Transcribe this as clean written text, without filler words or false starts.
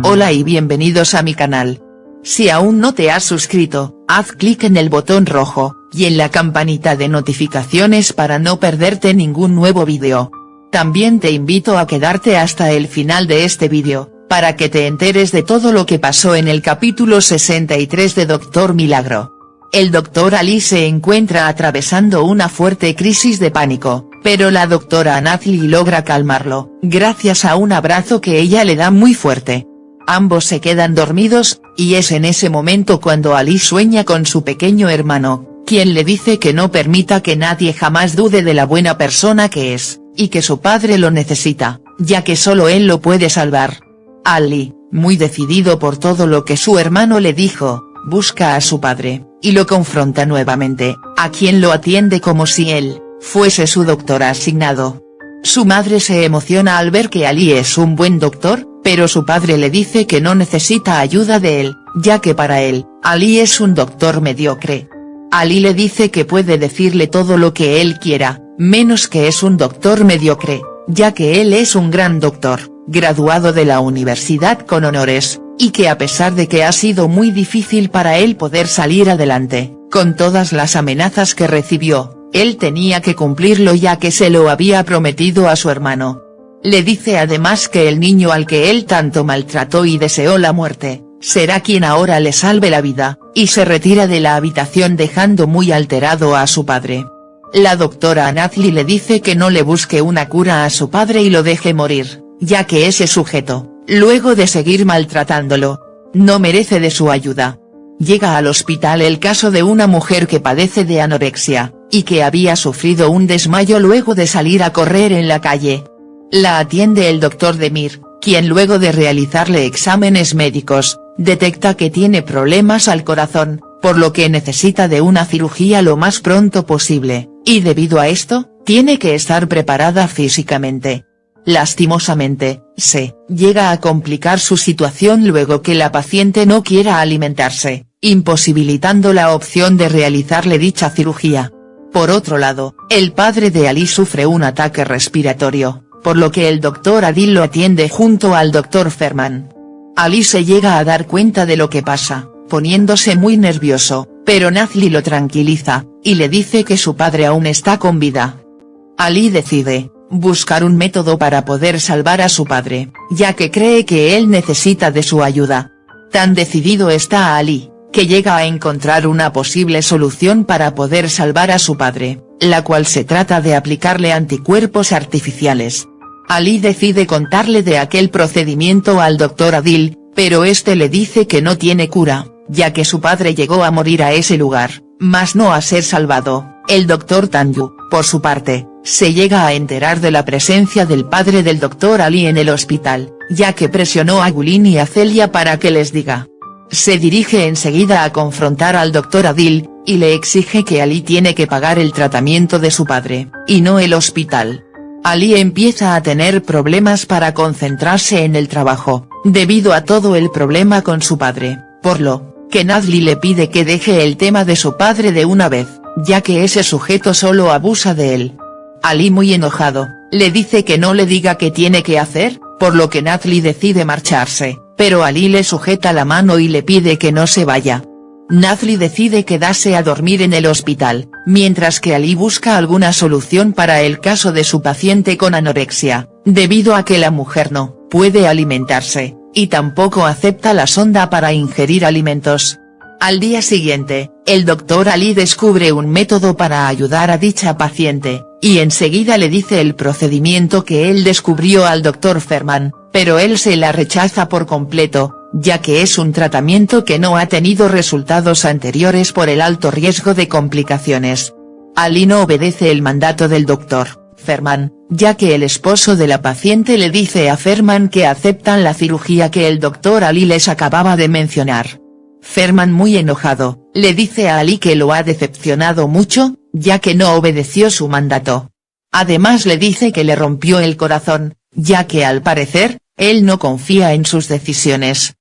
Hola y bienvenidos a mi canal. Si aún no te has suscrito, haz clic en el botón rojo, y en la campanita de notificaciones para no perderte ningún nuevo vídeo. También te invito a quedarte hasta el final de este vídeo, para que te enteres de todo lo que pasó en el capítulo 63 de Doctor Milagro. El Dr. Ali se encuentra atravesando una fuerte crisis de pánico, pero la doctora Nathalie logra calmarlo, gracias a un abrazo que ella le da muy fuerte. Ambos se quedan dormidos, y es en ese momento cuando Ali sueña con su pequeño hermano, quien le dice que no permita que nadie jamás dude de la buena persona que es, y que su padre lo necesita, ya que solo él lo puede salvar. Ali, muy decidido por todo lo que su hermano le dijo, busca a su padre, y lo confronta nuevamente, a quien lo atiende como si él fuese su doctor asignado. Su madre se emociona al ver que Ali es un buen doctor, pero su padre le dice que no necesita ayuda de él, ya que para él, Ali es un doctor mediocre. Ali le dice que puede decirle todo lo que él quiera, menos que es un doctor mediocre, ya que él es un gran doctor, graduado de la universidad con honores, y que a pesar de que ha sido muy difícil para él poder salir adelante, con todas las amenazas que recibió, él tenía que cumplirlo ya que se lo había prometido a su hermano. Le dice además que el niño al que él tanto maltrató y deseó la muerte, será quien ahora le salve la vida, y se retira de la habitación dejando muy alterado a su padre. La doctora Nathalie le dice que no le busque una cura a su padre y lo deje morir, ya que ese sujeto, luego de seguir maltratándolo, no merece de su ayuda. Llega al hospital el caso de una mujer que padece de anorexia, y que había sufrido un desmayo luego de salir a correr en la calle. La atiende el doctor Demir, quien luego de realizarle exámenes médicos, detecta que tiene problemas al corazón, por lo que necesita de una cirugía lo más pronto posible, y debido a esto, tiene que estar preparada físicamente. Lastimosamente, se llega a complicar su situación luego que la paciente no quiera alimentarse, imposibilitando la opción de realizarle dicha cirugía. Por otro lado, el padre de Ali sufre un ataque respiratorio, por lo que el Dr. Adil lo atiende junto al Dr. Ferman. Ali se llega a dar cuenta de lo que pasa, poniéndose muy nervioso, pero Nathalie lo tranquiliza, y le dice que su padre aún está con vida. Ali decide buscar un método para poder salvar a su padre, ya que cree que él necesita de su ayuda. Tan decidido está Ali, que llega a encontrar una posible solución para poder salvar a su padre, la cual se trata de aplicarle anticuerpos artificiales. Ali decide contarle de aquel procedimiento al Dr. Adil, pero este le dice que no tiene cura, ya que su padre llegó a morir a ese lugar, mas no a ser salvado. El Dr. Tanju, por su parte, se llega a enterar de la presencia del padre del Dr. Ali en el hospital, ya que presionó a Gulin y a Celia para que les diga. Se dirige enseguida a confrontar al Dr. Adil, y le exige que Ali tiene que pagar el tratamiento de su padre, y no el hospital. Ali empieza a tener problemas para concentrarse en el trabajo, debido a todo el problema con su padre, por lo que Nathalie le pide que deje el tema de su padre de una vez, ya que ese sujeto solo abusa de él. Ali, muy enojado, le dice que no le diga qué tiene que hacer, por lo que Nathalie decide marcharse, pero Ali le sujeta la mano y le pide que no se vaya. Nathalie decide quedarse a dormir en el hospital, mientras que Ali busca alguna solución para el caso de su paciente con anorexia, debido a que la mujer no puede alimentarse, y tampoco acepta la sonda para ingerir alimentos. Al día siguiente, el Dr. Ali descubre un método para ayudar a dicha paciente, y enseguida le dice el procedimiento que él descubrió al Dr. Ferman, pero él se la rechaza por completo, ya que es un tratamiento que no ha tenido resultados anteriores por el alto riesgo de complicaciones. Ali no obedece el mandato del Dr. Ferman, ya que el esposo de la paciente le dice a Ferman que aceptan la cirugía que el Dr. Ali les acababa de mencionar. Ferman, muy enojado, le dice a Ali que lo ha decepcionado mucho, ya que no obedeció su mandato. Además le dice que le rompió el corazón, ya que al parecer, él no confía en sus decisiones,